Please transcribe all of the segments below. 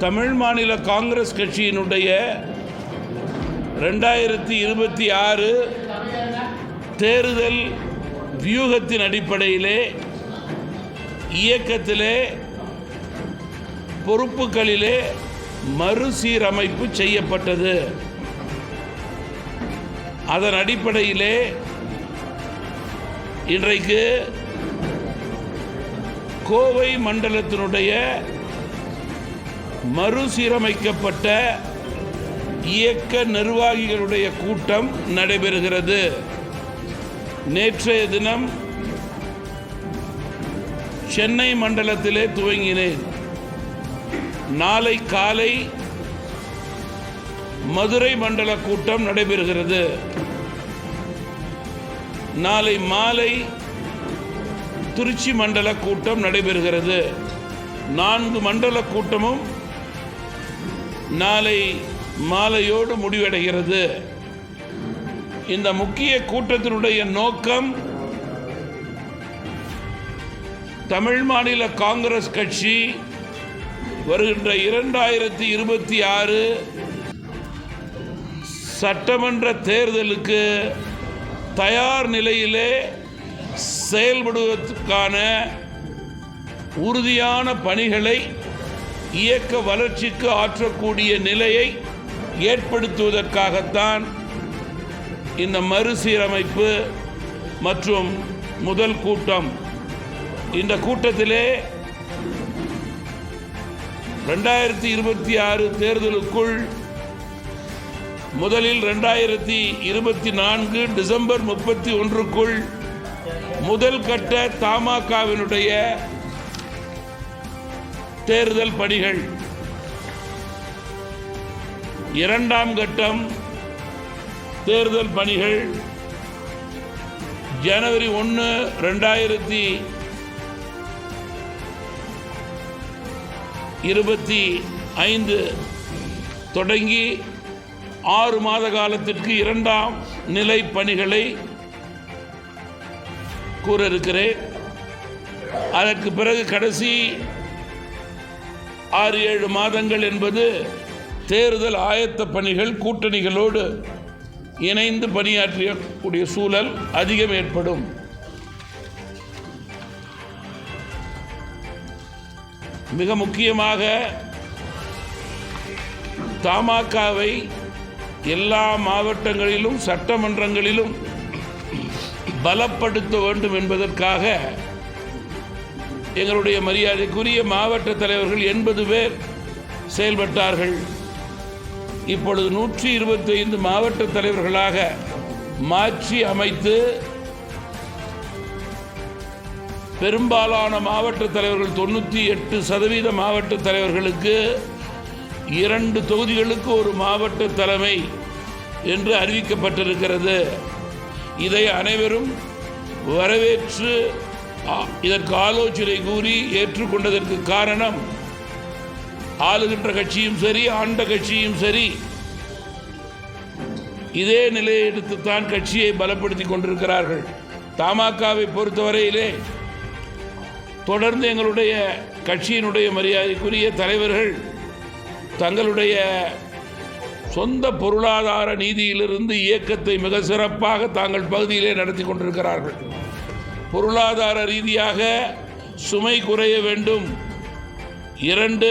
தமிழ் மாநில காங்கிரஸ் கட்சியினுடைய 2026 தேர்தல் வியூகத்தின் அடிப்படையிலே இயக்கத்திலே பொறுப்புகளிலே மறுசீரமைப்பு செய்யப்பட்டது. அதன் அடிப்படையிலே இன்றைக்கு கோவை மண்டலத்தினுடைய மறுசீரமைக்கப்பட்ட இயக்க நிர்வாகிகளுடைய கூட்டம் நடைபெறுகிறது. நேற்றைய தினம் சென்னை மண்டலத்திலே துவங்கினேன். நாளை காலை மதுரை மண்டல கூட்டம் நடைபெறுகிறது. நாளை மாலை திருச்சி மண்டல கூட்டம் நடைபெறுகிறது. 4 மண்டல கூட்டமும் நாளை மாலையோடு முடிவடைகிறது. இந்த முக்கிய கூட்டத்தினுடைய நோக்கம் தமிழ் மாநில காங்கிரஸ் கட்சி வருகின்ற 2026 சட்டமன்ற தேர்தலுக்கு தயார் நிலையிலே செயல்படுவதற்கான உறுதியான பணிகளை இயக்க வளர்ச்சிக்கு ஆற்றக்கூடிய நிலையை ஏற்படுத்துவதற்காகத்தான் இந்த மறுசீரமைப்பு மற்றும் முதல் கூட்டம். இந்த கூட்டத்திலே 2026 தேர்தலுக்குள் முதலில் 2024 டிசம்பர் 31க்குள் முதல் கட்ட தமாகவினுடைய தேர்தல் பணிகள், 2ஆம் கட்டம் தேர்தல் பணிகள் ஜனவரி 1, 2025 தொடங்கி 6 மாத காலத்திற்கு 2ஆம் நிலை பணிகளை கூற இருக்கிறேன். அதற்கு பிறகு கடைசி 6-7 மாதங்கள் என்பது தேர்தல் ஆயத்த பணிகள், கூட்டணிகளோடு இணைந்து பணியாற்றக்கூடிய சூழல் அதிகம் ஏற்படும். மிக முக்கியமாக தமாகவை எல்லா மாவட்டங்களிலும் சட்டமன்றங்களிலும் பலப்படுத்த வேண்டும் என்பதற்காக எங்களுடைய மரியாதைக்குரிய மாவட்ட தலைவர்கள் 80 பேர் செயல்பட்டார்கள். இப்பொழுது 125 மாவட்ட தலைவர்களாக மாற்றி அமைத்து பெரும்பாலான மாவட்ட தலைவர்கள் 98% மாவட்ட தலைவர்களுக்கு 2 தொகுதிகளுக்கு ஒரு மாவட்ட தலைமை என்று அறிவிக்கப்பட்டிருக்கிறது. இதை அனைவரும் வரவேற்று இதற்கு ஆலோசனை கூறி ஏற்றுக்கொண்டதற்கு காரணம், ஆளுகின்ற கட்சியும் சரி ஆண்ட கட்சியும் சரி இதே நிலையை எடுத்துத்தான் கட்சியை பலப்படுத்தி கொண்டிருக்கிறார்கள். தமாகவை பொறுத்தவரையிலே தொடர்ந்து எங்களுடைய கட்சியினுடைய மரியாதைக்குரிய தலைவர்கள் தங்களுடைய சொந்த பொருளாதார நீதியிலிருந்து இயக்கத்தை மிக சிறப்பாக தாங்கள் பகுதியிலே நடத்தி கொண்டிருக்கிறார்கள். பொருளாதார ரீதியாக சுமை குறைய வேண்டும். 2,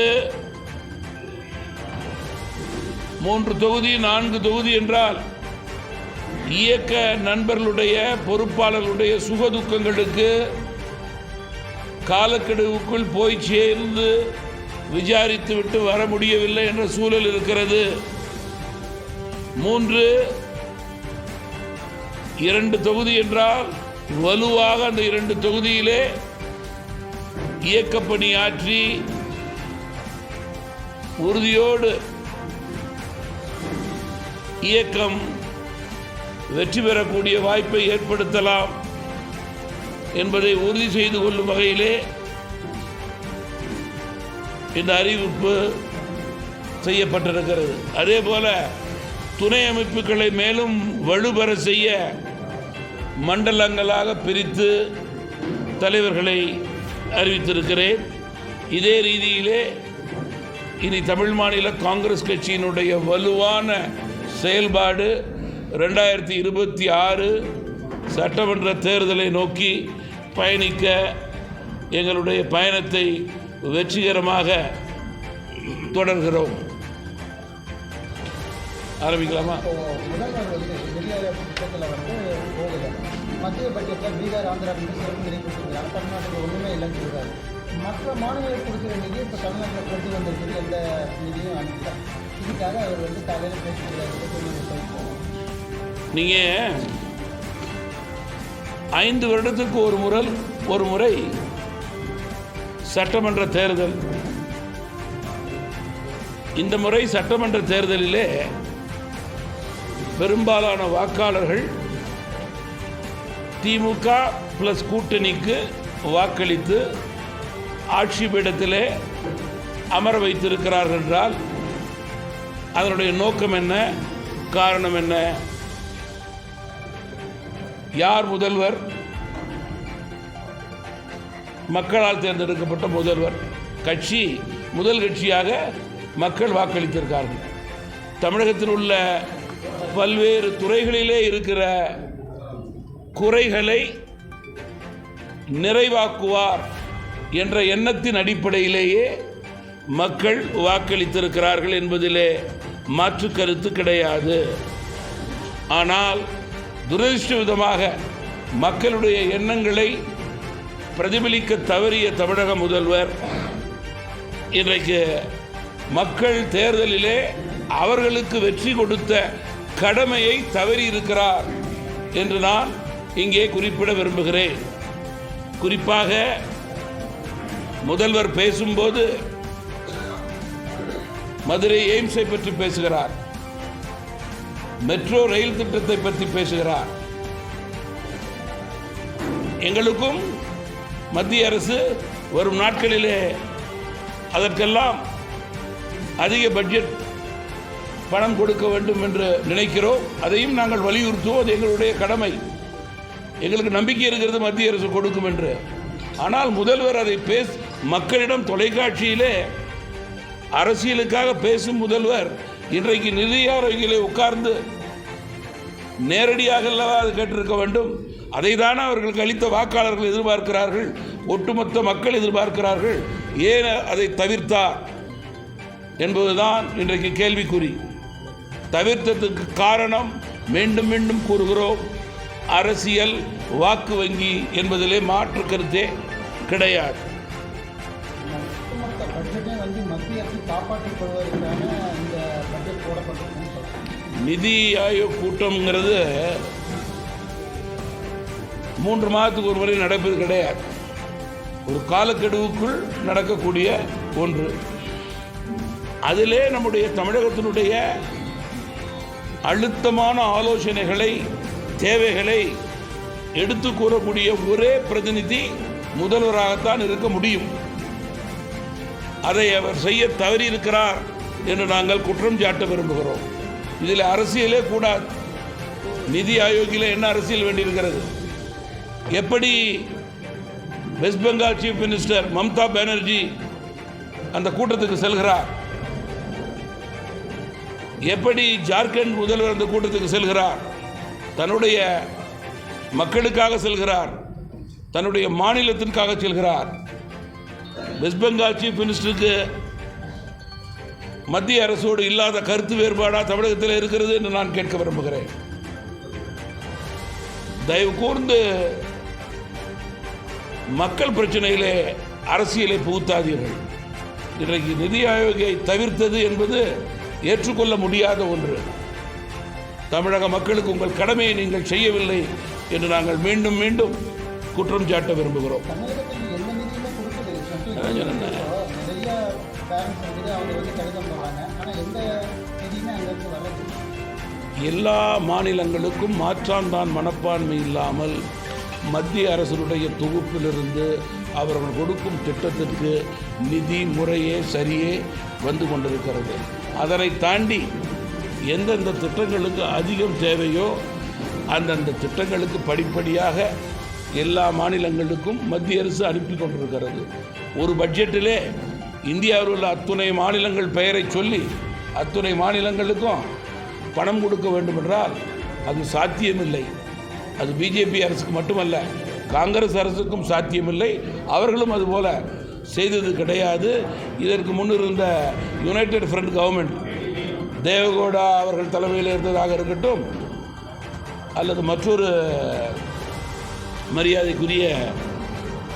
3 தொகுதி 4 தொகுதி என்றால் இயக்க நண்பர்களுடைய பொறுப்பாளர்களுடைய சுகதுக்கங்களுக்கு காலக்கெடுவுக்குள் போய் சேர்ந்து விசாரித்து விட்டு வர முடியவில்லை என்ற சூழல் இருக்கிறது. 3, 2 தொகுதி என்றால் வலுவாக அந்த 2 தொகுதியிலே இயக்கப்பணியாற்றி உறுதியோடு இயக்கம் வெற்றி பெறக்கூடிய வாய்ப்பை ஏற்படுத்தலாம் என்பதை உறுதி செய்து கொள்ளும் வகையிலே இந்த அறிவிப்பு செய்யப்பட்டிருக்கிறது. அதே போல துணை அமைப்புகளை மேலும் வலுப்பெற செய்ய மண்டலங்களாக பிரித்து தலைவர்களை அறிவித்திருக்கிறேன். இதே ரீதியிலே இனி தமிழ் மாநில காங்கிரஸ் கட்சியினுடைய வலுவான செயல்பாடு 2026 சட்டமன்ற தேர்தலை நோக்கி பயணிக்க எங்களுடைய பயணத்தை வெற்றிகரமாக தொடர்கிறோம். ஆரம்பிக்கலாமா? முதல்வர் திட்டத்தில் போகுது. மத்திய பட்ஜெட்டில் பீகார், ஆந்திரா சிறப்பு நிதி கொடுத்துருக்காங்க. தமிழ்நாட்டுக்கு ஒன்றுமே இல்லைன்னு சொல்கிறார். மற்ற மாநிலங்களுக்கு கொடுக்குற நிதி இப்போ தமிழ்நாட்டில் கொண்டு வந்திருக்குது, எந்த நிதியும் அனுப்பல. இதுக்காக அவர் காலையில் பேசிக்கிறார். நீங்கள் 5 வருடத்துக்கு ஒரு முறை சட்டமன்ற தேர்தல். இந்த முறை சட்டமன்ற தேர்தலிலே பெரும்பாலான வாக்காளர்கள் திமுக பிளஸ் கூட்டணிக்கு வாக்களித்து ஆட்சி பீடத்திலே அமர வைத்திருக்கிறார்கள் என்றால் அதனுடைய நோக்கம் என்ன, காரணம் என்ன? யார் முதல்வர்? மக்களால் தேர்ந்தெடுக்கப்பட்ட முதல்வர். கட்சி முதல் கட்சியாக மக்கள் வாக்களித்திருக்கார்கள். தமிழகத்தில் உள்ள பல்வேறு துறைகளிலே இருக்கிற குறைகளை நிறைவாக்குவார் என்ற எண்ணத்தின் அடிப்படையிலேயே மக்கள் வாக்களித்திருக்கிறார்கள் என்பதிலே மாற்று கருத்து கிடையாது. ஆனால் துரதிர்ஷ்டவிதமாக மக்களுடைய எண்ணங்களை பிரதிபலிக்க தவறிய தமிழக முதல்வர் இன்றைக்கு மக்கள் தேர்தலிலே அவர்களுக்கு வெற்றி கொடுத்த கடமையை தவறி இருக்கிறார் என்று நான் இங்கே குறிப்பிட விரும்புகிறேன். குறிப்பாக முதல்வர் பேசும்போது மதுரை எய்ம்ஸை பற்றி பேசுகிறார், மெட்ரோ ரயில் திட்டத்தை பற்றி பேசுகிறார். எங்களுக்கும் மத்திய அரசு வரும் நாட்களிலே அதற்கெல்லாம் அதிக பட்ஜெட் பணம் கொடுக்க வேண்டும் என்று நினைக்கிறோம். அதையும் நாங்கள் வலியுறுத்துவோம். அது எங்களுடைய கடமை. எங்களுக்கு நம்பிக்கை இருக்கிறது மத்திய அரசு கொடுக்கும் என்று. ஆனால் முதல்வர் அதை மக்களிடம் தொலைக்காட்சியிலே அரசியலுக்காக பேசும் முதல்வர் இன்றைக்கு நிதி ஆரோக்கியிலே உட்கார்ந்து நேரடியாக அல்லவா அது கேட்டிருக்க வேண்டும். அதை தானே அவர்களுக்கு அளித்த வாக்காளர்கள் எதிர்பார்க்கிறார்கள், ஒட்டுமொத்த மக்கள் எதிர்பார்க்கிறார்கள். ஏன் அதை தவிர்த்தார் என்பதுதான் இன்றைக்கு கேள்விக்குறி. தவிர்த்ததுக்கு காரணம் மீண்டும் மீண்டும் கூறுகிறோம், அரசியல் வாக்கு வங்கி என்பதிலே மாற்று கருத்தே கிடையாது. நிதி ஆயோக் கூட்டம்ங்கிறது 3 மாதத்துக்கு ஒரு முறை நடப்பது கிடையாது. ஒரு காலக்கெடுவுக்குள் நடக்கக்கூடிய ஒன்று. அதிலே நம்முடைய தமிழகத்தினுடைய அழுத்தமான ஆலோசனைகளை, தேவைகளை எடுத்து கூறக்கூடிய ஒரே பிரதிநிதி முதல்வராகத்தான் இருக்க முடியும். அதை அவர் செய்ய தவறி இருக்கிறார் என்று நாங்கள் குற்றம் சாட்ட விரும்புகிறோம். இதில் அரசியலே கூடாது. நிதி ஆயோக்கில் என்ன அரசியல் வேண்டியிருக்கிறது? எப்படி west Bengal chief minister Mamata Banerjee அந்த கூட்டத்துக்கு செல்கிறார்? எப்படி ஜார்க்கண்ட் முதல்வர் அந்த கூட்டத்துக்கு செல்கிறார்? தன்னுடைய மக்களுக்காக செல்கிறார், தன்னுடைய மாநிலத்திற்காக செல்கிறார். வெஸ்ட் பெங்கால் சீஃப் மினிஸ்டருக்கு மத்திய அரசோடு இல்லாத கருத்து வேறுபாடாக தமிழகத்தில் இருக்கிறது என்று நான் கேட்க விரும்புகிறேன். தயவு கூர்ந்து மக்கள் பிரச்சனையிலே அரசியலை புகுத்தாதீர்கள். இன்றைக்கு நிதி ஆயோகை தவிர்த்தது என்பது ஏற்றுக்கொள்ள முடியாத ஒன்று. தமிழக மக்களுக்கு உங்கள் கடமையை நீங்கள் செய்யவில்லை என்று நாங்கள் மீண்டும் மீண்டும் குற்றம் சாட்ட விரும்புகிறோம். எல்லா மாநிலங்களுக்கும் மாற்றான்தான் மனப்பான்மை இல்லாமல் மத்திய அரசினுடைய தொகுப்பிலிருந்து அவர்கள் கொடுக்கும் திட்டத்திற்கு நிதி முறையே சரியே வந்து கொண்டிருக்கிறது. அதனை தாண்டி எந்தெந்த திட்டங்களுக்கு அதிகம் தேவையோ அந்தந்த திட்டங்களுக்கு படிப்படியாக எல்லா மாநிலங்களுக்கும் மத்திய அரசு அனுப்பி கொண்டிருக்கிறது. ஒரு பட்ஜெட்டிலே இந்தியாவில் உள்ள அத்துணை மாநிலங்கள் பெயரை சொல்லி அத்துணை மாநிலங்களுக்கும் பணம் கொடுக்க வேண்டுமென்றால் அது சாத்தியமில்லை. அது பிஜேபி அரசுக்கு மட்டுமல்ல, காங்கிரஸ் அரசுக்கும் சாத்தியமில்லை. அவர்களும் அதுபோல செய்தது கிடையாது. இதற்கு முன்னிருந்த யுனைடெட் ஃப்ரண்ட் கவர்மெண்ட், தேவகவுடா அவர்கள் தலைமையில் இருந்ததாக இருக்கட்டும், அல்லது மற்றொரு மரியாதைக்குரிய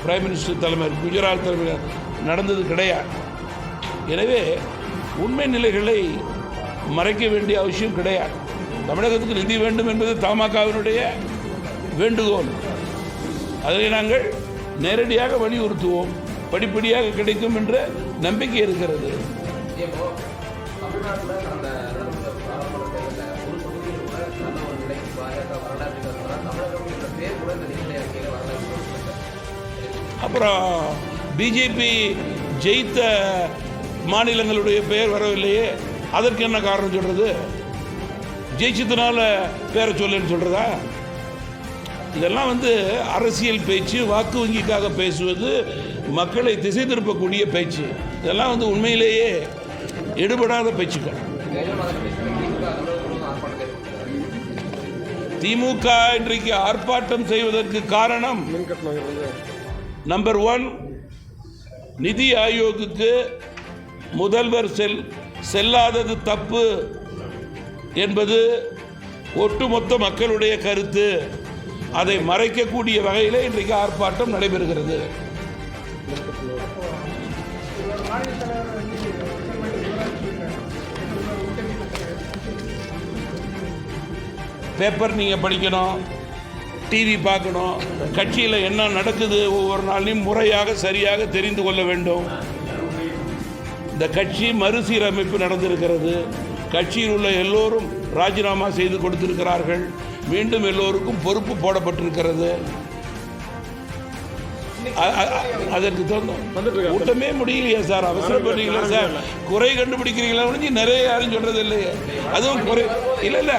பிரைம் மினிஸ்டர் தலைமை குஜராத் தலைமையில் நடந்தது கிடையாது. எனவே உண்மை நிலைகளை மறைக்க வேண்டிய அவசியம் கிடையாது. தமிழகத்துக்கு நிதி வேண்டும் என்பது தமாகவினுடைய வேண்டுகோள். அதை நாங்கள் நேரடியாக வலியுறுத்துவோம். படிப்படியாக கிடைக்கும் என்ற நம்பிக்கை இருக்கிறது. அப்புறம் பிஜேபி ஜெயித்த மாநிலங்களுடைய பெயர் வரவில்லையே, அதற்கு என்ன காரணம் சொல்றது? ஜெயிச்சதுனால பேரை சொல்லுன்னு சொல்றதா? இதெல்லாம் அரசியல் பேச்சு, வாக்கு வங்கிக்காக பேசுவது, மக்களை திசை திருப்பக்கூடிய பேச்சு. இதெல்லாம் உண்மையிலேயே எடுபடாத பேச்சுக்கள். திமுக இன்றைக்கு ஆர்ப்பாட்டம் செய்வதற்கு காரணம் நம்பர் 1, நிதி ஆயோக்குக்கு முதல்வர் செல்லாதது தப்பு என்பது ஒட்டுமொத்த மக்களுடைய கருத்து. அதை மறைக்கக்கூடிய வகையில் இன்றைக்கு ஆர்ப்பாட்டம் நடைபெறுகிறது. பேப்பர் நீங்கள் படிக்கணும், டிவி பார்க்கணும், கட்சியில் என்ன நடக்குது ஒவ்வொரு நாளையும் முறையாக சரியாக தெரிந்து கொள்ள வேண்டும். இந்த கட்சி மறுசீரமைப்பு நடந்திருக்கிறது. கட்சியில் உள்ள எல்லோரும் ராஜினாமா செய்து கொடுத்திருக்கிறார்கள். மீண்டும் எல்லோருக்கும் பொறுப்பு போடப்பட்டிருக்கிறது. அதற்கு கூட்டமே முடியலையா சார்? அவசரப்படுறீங்களா சார்? குறை கண்டுபிடிக்கிறீங்களா? நிறைய யாரும் சொல்றது இல்லையே. அதுவும் குறை இல்லை.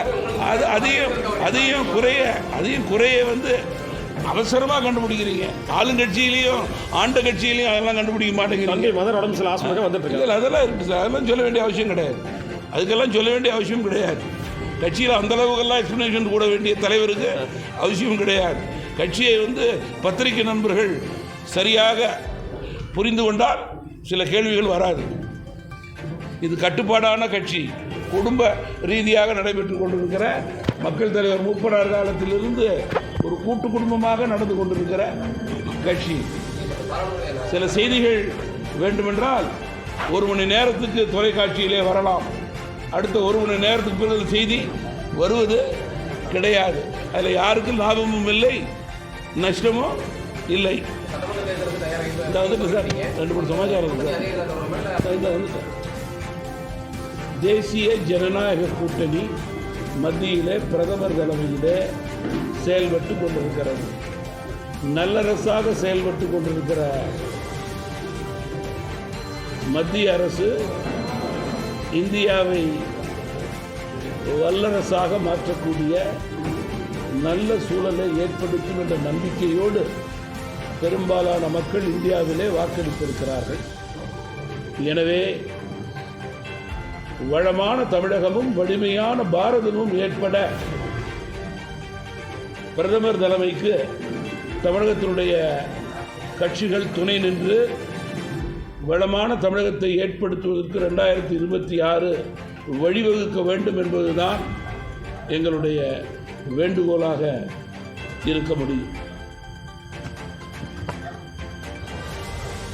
அதையும் குறைய அவசரமாக கண்டுபிடிக்கிறீங்க. ஆளுங்கட்சியிலையும் ஆண்ட கட்சியிலையும் அதெல்லாம் கண்டுபிடிக்க மாட்டேங்கிறீங்க. அதெல்லாம் இருக்கு சார். அதெல்லாம் சொல்ல வேண்டிய அவசியம் கிடையாது. அதுக்கெல்லாம் சொல்ல வேண்டிய அவசியம் கிடையாது. கட்சியில் அந்த அளவுக்கெல்லாம் எக்ஸ்பிளனேஷன் கூட வேண்டிய தலைவருக்கு அவசியம் கிடையாது. கட்சியை பத்திரிகை நண்பர்கள் சரியாக புரிந்து கொண்டால் சில கேள்விகள் வராது. இது கட்டுப்பாடான கட்சி, குடும்ப ரீதியாக நடைபெற்று கொண்டிருக்கிற மக்கள் தலைவர் மூப்பனார் காலத்திலிருந்து ஒரு கூட்டு குடும்பமாக நடந்து கொண்டிருக்கிற கட்சி. சில செய்திகள் வேண்டுமென்றால் 1 மணி நேரத்துக்கு தொலைக்காட்சியிலே வரலாம். அடுத்த 1 மணி நேரத்துக்கு பிறகு செய்தி வருவது கிடையாது. அதில் யாருக்கும் லாபமும் இல்லை, நஷ்டமும் இல்லை. இந்த சார் 2 சமாச்சாரம் சார். தேசிய ஜனநாயக கூட்டணி மத்தியிலே பிரதமர் தலைமையிலே செயல்பட்டு கொண்டிருக்கிறது. நல்லரசாக செயல்பட்டு கொண்டிருக்கிற மத்திய அரசு இந்தியாவை வல்லரசாக மாற்றக்கூடிய நல்ல சூழலை ஏற்படுத்தும் என்ற நம்பிக்கையோடு பெரும்பாலான மக்கள் இந்தியாவிலே வாக்களித்திருக்கிறார்கள். எனவே வளமான தமிழகமும் வலிமையான பாரதமும் ஏற்பட பிரதமர் தலைமைக்கு தமிழகத்தினுடைய கட்சிகள் துணை நின்று வளமான தமிழகத்தை ஏற்படுத்துவதற்கு 2026 வழிவகுக்க வேண்டும் என்பதுதான் எங்களுடைய வேண்டுகோளாக இருக்க முடியும்.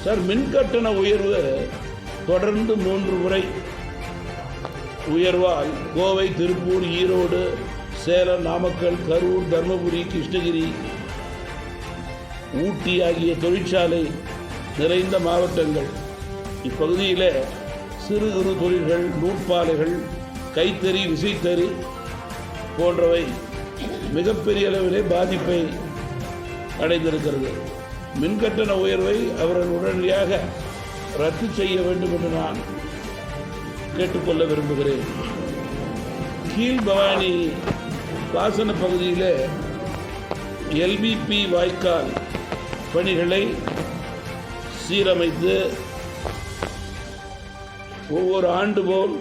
சார், மின்கட்டண உயர்வு தொடர்ந்து 3 முறை உயர்வால் கோவை, திருப்பூர், ஈரோடு, சேலம், நாமக்கல், கரூர், தர்மபுரி, கிருஷ்ணகிரி, ஊட்டி ஆகிய தொழிற்சாலை நிறைந்த மாவட்டங்கள். இப்பகுதியில் சிறு குறு தொழில்கள், நூற்பாலைகள், கைத்தறி, விசைத்தறி போன்றவை மிகப்பெரிய அளவிலே பாதிப்பை அடைந்திருக்கிறது. மின்கட்டண உயர்வை அவர்கள் உடனடியாக ரத்து செய்ய வேண்டும் என்று நான் கேட்டுக்கொள்ள விரும்புகிறேன். கீழ்பவானி பாசன பகுதியில் எல்பிபி வாய்க்கால் பணிகளை சீரமைத்து ஒவ்வொரு ஆண்டு போல்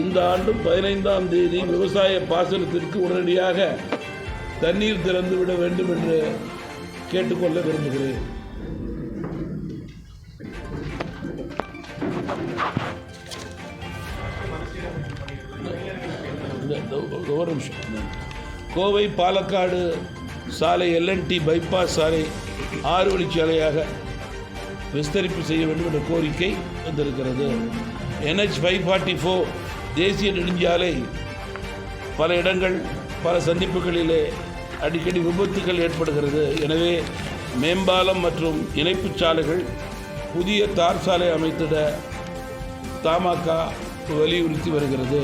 இந்த ஆண்டும் 15ஆம் தேதி விவசாய பாசனத்திற்கு உடனடியாக தண்ணீர் திறந்துவிட வேண்டும் என்று கேட்டுக்கொள்ள விரும்புகிறேன். ஒரு நிமிஷம். கோவை பாலக்காடு சாலை LNT பைபாஸ் சாலை 6 வழிச்சாலையாக விஸ்தரிப்பு செய்ய வேண்டும் என்ற கோரிக்கை வந்திருக்கிறது. NH 544 தேசிய நெடுஞ்சாலை பல இடங்கள் பல சந்திப்புகளிலே அடிக்கடி விபத்துகள் ஏற்படுகிறது. எனவே மேம்பாலம் மற்றும் இணைப்புச் சாலைகள் புதிய தார் சாலை அமைத்திட தமாக வலியுறுத்தி வருகிறது.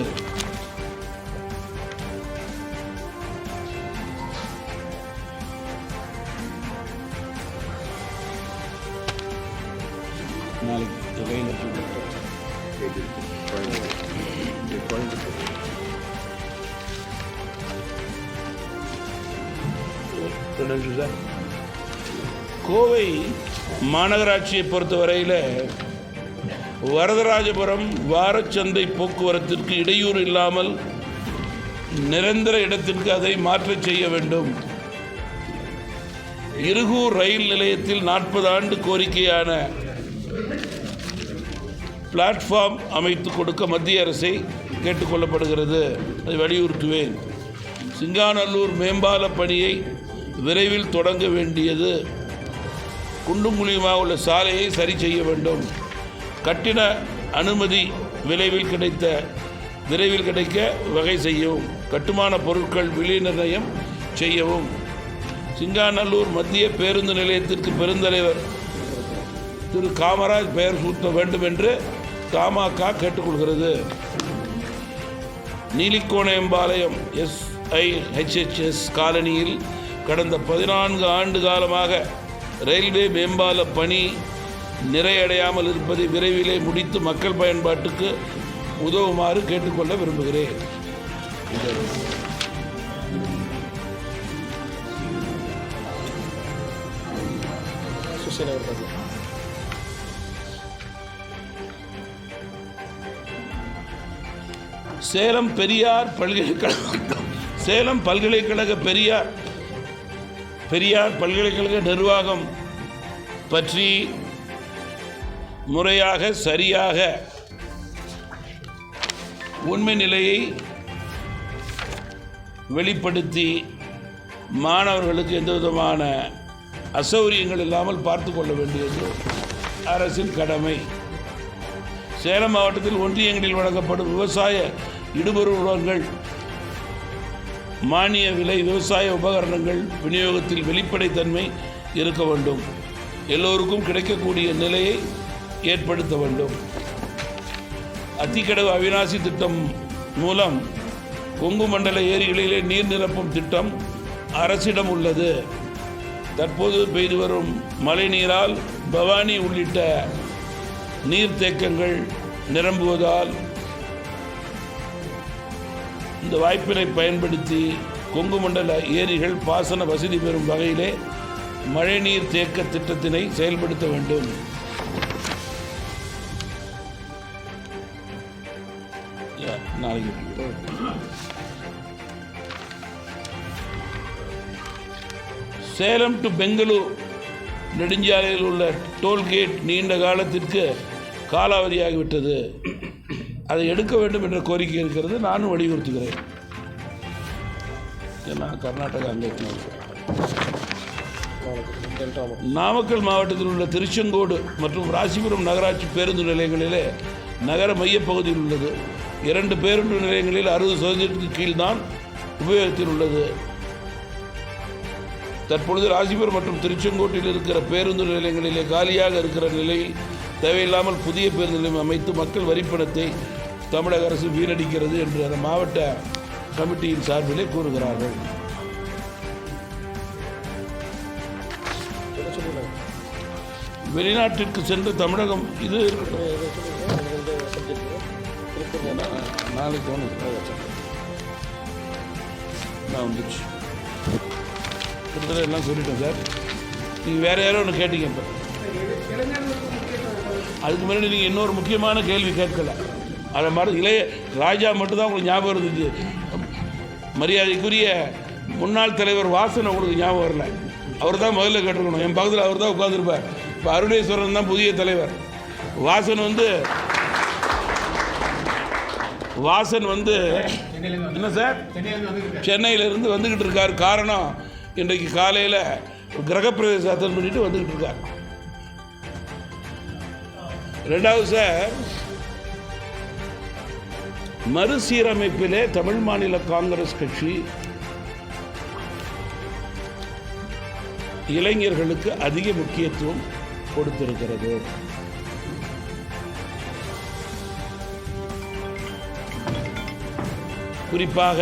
கோவை மாநகராட்சியை பொறுத்தவரையில் வரதராஜபுரம் வாரச்சந்தை போக்குவரத்திற்கு இடையூறு இல்லாமல் நிரந்தர இடத்திற்கு அதை மாற்றச் செய்ய வேண்டும். இருகூர் ரயில் நிலையத்தில் 40 ஆண்டு கோரிக்கையான பிளாட்ஃபார்ம் அமைத்து கொடுக்க மத்திய அரசை கேட்டுக்கொள்ளப்படுகிறது. அதை வலியுறுத்துவேன். சிங்காநல்லூர் மேம்பால பணியை விரைவில் தொடங்க வேண்டியது. குண்டும் குழியுமாக உள்ள சாலையை சரி செய்ய வேண்டும். கட்டிட அனுமதி விரைவில் கிடைக்க வகை செய்யவும். கட்டுமான பொருட்கள் விலை நிர்ணயம் செய்யவும். சிங்காநல்லூர் மத்திய பேருந்து நிலையத்திற்கு பெருந்தலைவர் திரு காமராஜ் பெயர் சூட்ட வேண்டும் என்று தமாக கேட்டுக்கொள்கிறது. நீலிக்கோணம்பாளையம் SIHHS காலனியில் கடந்த 14 ஆண்டு காலமாக ரயில்வே மேம்பால பணி நிறைவடையாமல் இருப்பதை விரைவிலே முடித்து மக்கள் பயன்பாட்டுக்கு உதவுமாறு கேட்டுக்கொள்ள விரும்புகிறேன். சேலம் பல்கலைக்கழக பெரியார் பல்கலைக்கழக நிர்வாகம் பற்றி முறையாக சரியாக உண்மை நிலையை வெளிப்படுத்தி மாணவர்களுக்கு எந்தவிதமான அசௌகரியங்கள் இல்லாமல் பார்த்து கொள்ள வேண்டியது அரசின் கடமை. சேலம் மாவட்டத்தில் ஒன்றியங்களில் வழங்கப்படும் விவசாய இடுபொருள் மானிய விலை விவசாய உபகரணங்கள் விநியோகத்தில் வெளிப்படைத்தன்மை இருக்க வேண்டும். எல்லோருக்கும் கிடைக்கக்கூடிய நிலையை ஏற்படுத்த வேண்டும். அத்திக்கடவு அவிநாசி திட்டம் மூலம் கொங்கு மண்டல ஏரிகளிலே நீர் நிரப்பும் திட்டம் அரசிடம் உள்ளது. தற்போது பெய்து வரும் மழை நீரால் பவானி உள்ளிட்ட நீர்த்தேக்கங்கள் நிரம்புவதால் இந்த வாய்ப்பினை பயன்படுத்தி கொங்கு மண்டல ஏரிகள் பாசன வசதி பெறும் வகையிலே மழைநீர் தேக்க திட்டத்தினை செயல்படுத்த வேண்டும். சேலம் டு பெங்களூர் நெடுஞ்சாலையில் உள்ள டோல்கேட் நீண்ட காலத்திற்கு காலாவதியாகிவிட்டது. அதை எடுக்க வேண்டும் என்ற கோரிக்கை இருக்கிறது. நானும் வலியுறுத்துகிறேன். ஏன்னா கர்நாடகா அங்கே நாமக்கல் மாவட்டத்தில் உள்ள திருச்செங்கோடு மற்றும் ராசிபுரம் நகராட்சி பேருந்து நிலையங்களிலே நகர மையப்பகுதியில் உள்ளது. 2 பேருந்து நிலையங்களில் 60% கீழ்தான் உபயோகத்தில் உள்ளது. தற்பொழுது ராசிபுரம் மற்றும் திருச்செங்கோட்டில் இருக்கிற பேருந்து நிலையங்களிலே காலியாக இருக்கிற நிலையில் தேவையில்லாமல் புதிய பேருந்து நிலையம் அமைத்து மக்கள் வரிப்பணத்தை தமிழக அரசு வீணடிக்கிறது என்று அந்த மாவட்ட கமிட்டியின் சார்பிலே கூறுகிறார்கள். வெளிநாட்டிற்கு சென்று தமிழகம் இது நாளைக்கு நான் வந்துச்சு எல்லாம் சொல்லிட்டேன் சார். நீங்கள் வேறு யாரோ ஒன்று கேட்டீங்க. இப்போ அதுக்கு முன்னாடி நீங்கள் இன்னொரு முக்கியமான கேள்வி கேட்கல. அதை மாதிரி இளைய ராஜா மட்டும்தான் உங்களுக்கு ஞாபகம் இருந்துச்சு. மரியாதைக்குரிய முன்னாள் தலைவர் வாசன் உங்களுக்கு ஞாபகம் வரல. அவர் தான் முதல்ல கேட்டுருக்கணும். என் பக்கத்தில் அவர் தான் உட்காந்துருப்பார். இப்போ அருணேஸ்வரன் தான் புதிய தலைவர். வாசன் வந்து என்ன சார் சென்னையிலேருந்து வந்துக்கிட்டு இருக்கார். காரணம் இன்றைக்கு காலையில் கிரகப்பிரவேசம் அட்டன் பண்ணிட்டு வந்துக்கிட்டு இருக்கார். ரெண்டாவது சார், மறுசீரமைப்பிலே தமிழ் மாநில காங்கிரஸ் கட்சி இளைஞர்களுக்கு அதிக முக்கியத்துவம் கொடுத்திருக்கிறது. குறிப்பாக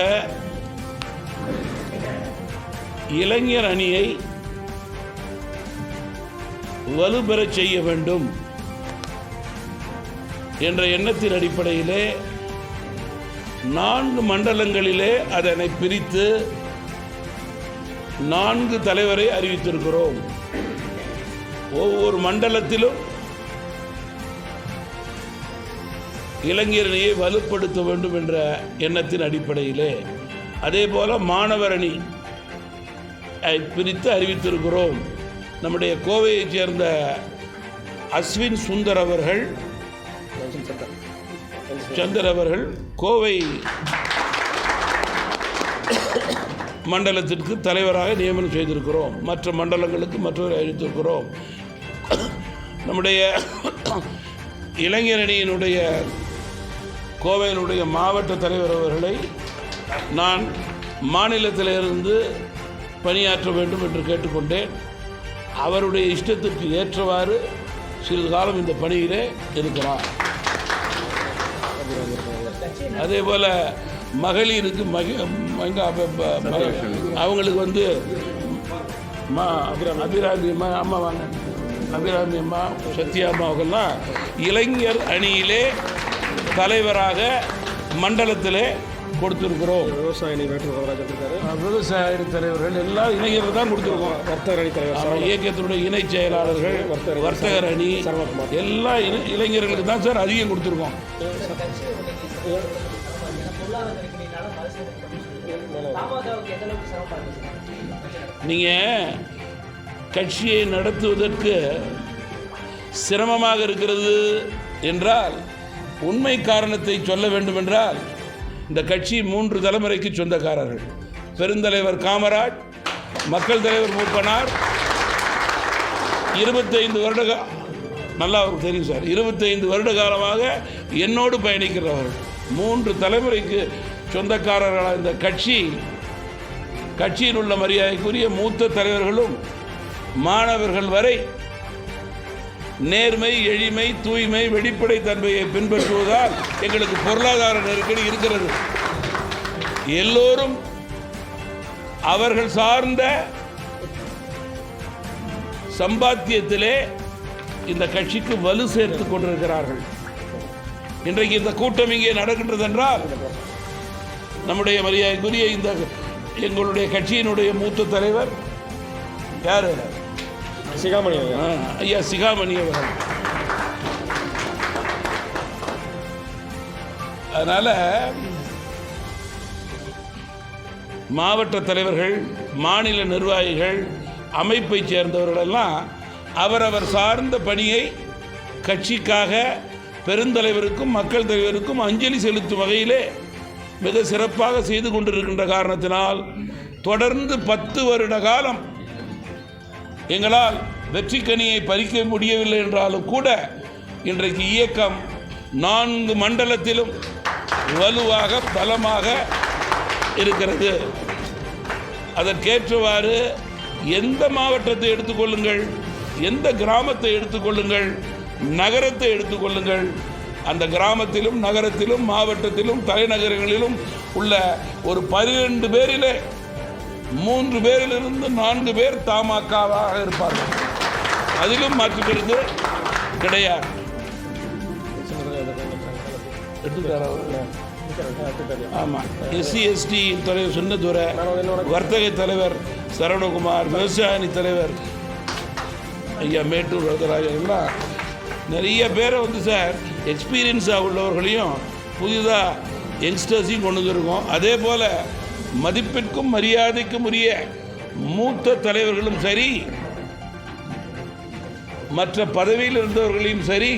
இளைஞர் அணியை வலுப்பெறச் செய்ய வேண்டும் என்ற எண்ணத்தின் அடிப்படையிலே 4 மண்டலங்களிலே அதனை பிரித்து 4 தலைவரை அறிவித்திருக்கிறோம். ஒவ்வொரு மண்டலத்திலும் இளைஞரணியை வலுப்படுத்த வேண்டும் என்ற எண்ணத்தின் அடிப்படையிலே, அதே போல மாணவர் அணி பிரித்து அறிவித்திருக்கிறோம். நம்முடைய கோவையைச் சேர்ந்த அஸ்வின் சந்தர் அவர்கள் கோவை மண்டலத்திற்கு தலைவராக நியமனம் செய்திருக்கிறோம். மற்ற மண்டலங்களுக்கு மற்றவரை அறிவித்திருக்கிறோம். நம்முடைய இளைஞரணியினுடைய கோவையினுடைய மாவட்ட தலைவர் அவர்களை நான் மாநிலத்திலிருந்து பணியாற்ற வேண்டும் என்று கேட்டுக்கொண்டேன். அவருடைய இஷ்டத்திற்கு ஏற்றவாறு சிறிது காலம் இந்த பணியிலே இருக்கிறார். அதே போல் மகளிருக்கு அவங்களுக்கு வந்து அபிராமி அம்மா வாங்க, அபிராமி அம்மா, சத்யா அம்மா அவர்கள்லாம் இளைஞர் அணியிலே தலைவராக மண்டலத்திலே கொடுத்துருக்கிறோம். விவசாய தலைவர்கள் எல்லாம் இளைஞர்கள் தான் கொடுத்துருக்கோம். வர்த்தகர் அணி தலைவர், இயக்கத்தினுடைய இணை செயலாளர்கள், வர்த்தகர் அணி எல்லா இளைஞர்களுக்கு தான் சார் அதிகம் கொடுத்துருக்கோம். நீங்கள் கட்சியை நடத்துவதற்கு சிரமமாக இருக்கிறது என்றால், உண்மை காரணத்தை சொல்ல வேண்டும் என்றால், இந்த கட்சி 3 தலைமுறைக்கு சொந்தக்காரர்கள். பெருந்தலைவர் காமராஜ், மக்கள் தலைவர் மூப்பனார் 25 வருட நல்லா அவருக்கு தெரியும் சார், 25 வருட காலமாக என்னோடு பயணிக்கிறவர்கள். 3 தலைமுறைக்கு சொந்தக்காரர்களாக இந்த கட்சியில் உள்ள மரியாதைக்குரிய மூத்த தலைவர்களும் மாணவர்கள் வரை நேர்மை, எளிமை, தூய்மை, வெளிப்படை தன்மையை பின்பற்றுவதால் எங்களுக்கு பொருளாதார நெருக்கடி இருக்கிறது. எல்லோரும் அவர்கள் சார்ந்த சம்பாத்தியத்திலே இந்த கட்சிக்கு வலு சேர்த்து கொண்டிருக்கிறார்கள். இன்றைக்கு இந்த கூட்டம் இங்கே நடக்கின்றது என்றால், நம்முடைய மரியாதைக்குரிய இந்த எங்களுடைய கட்சியினுடைய மூத்த தலைவர் யார்? சிகாமணி ஐயா, சிகாமணி அவர்கள். அதனால் மாவட்ட தலைவர்கள், மாநில நிர்வாகிகள், அமைப்பை சேர்ந்தவர்களெல்லாம் அவரவர் சார்ந்த பணியை கட்சிக்காக பெருந்தலைவருக்கும் மக்கள் தலைவருக்கும் அஞ்சலி செலுத்தும் வகையிலே மிக சிறப்பாக செய்து கொண்டிருக்கின்ற காரணத்தினால் தொடர்ந்து 10 வருட காலம் எங்களால் வெற்றிக்கனியை பறிக்க முடியவில்லை என்றாலும் கூட இன்றைக்கு இயக்கம் 4 மண்டலத்திலும் வலுவாக பலமாக இருக்கிறது. அதற்கேற்றவாறு எந்த மாவட்டத்தை எடுத்துக்கொள்ளுங்கள், எந்த கிராமத்தை எடுத்துக்கொள்ளுங்கள், நகரத்தை எடுத்துக்கொள்ளுங்கள், அந்த கிராமத்திலும் நகரத்திலும் மாவட்டத்திலும் தலைநகரங்களிலும் உள்ள ஒரு 12 பேரிலே 3 பேரிலிருந்து 4 பேர் தமாகவாக இருப்பார்கள். அதிலும் மாற்றுக்கிறது கிடையாது. ஆமாம், SC/ST தலைவர் சின்னதுரை, வர்த்தக தலைவர் சரவணகுமார், விவசாய அணி தலைவர் ஐயா மேட்டூர் வரதராஜன்லாம் நிறைய பேரை வந்து சார் எக்ஸ்பீரியன்ஸாக உள்ளவர்களையும் புதிதாக யங்ஸ்டர்ஸையும் கொண்டு வந்திருக்கோம். அதே போல் மதிப்பிற்கும் மரியாதைக்கும் உரிய மூத்த தலைவர்களும் சரி, மற்ற பதவியில் இருந்தவர்களையும் சரி,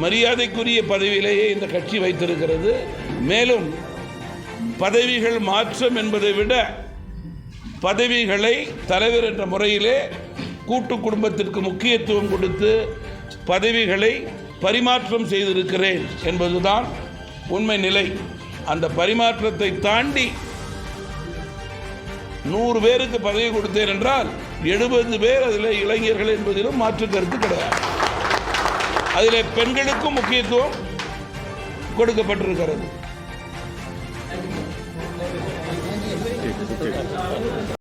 மரியாதைக்குரிய பதவியிலேயே இந்த கட்சி வைத்திருக்கிறது. மேலும் பதவிகள் மாற்றம் என்பதை விட பதவிகளை தலைவர் என்ற முறையிலே கூட்டு குடும்பத்திற்கு முக்கியத்துவம் கொடுத்து பதவிகளை பரிமாற்றம் செய்திருக்கிறேன் என்பதுதான் உண்மை நிலை. அந்த பரிமாற்றத்தை தாண்டி 100 பேருக்கு பதவி கொடுத்தேன் என்றால் 70 பேர் அதில் இளைஞர்கள் என்பதிலும் மாற்று கருத்து கிடையாது. அதில் பெண்களுக்கும் முக்கியத்துவம் கொடுக்கப்பட்டிருக்கிறது.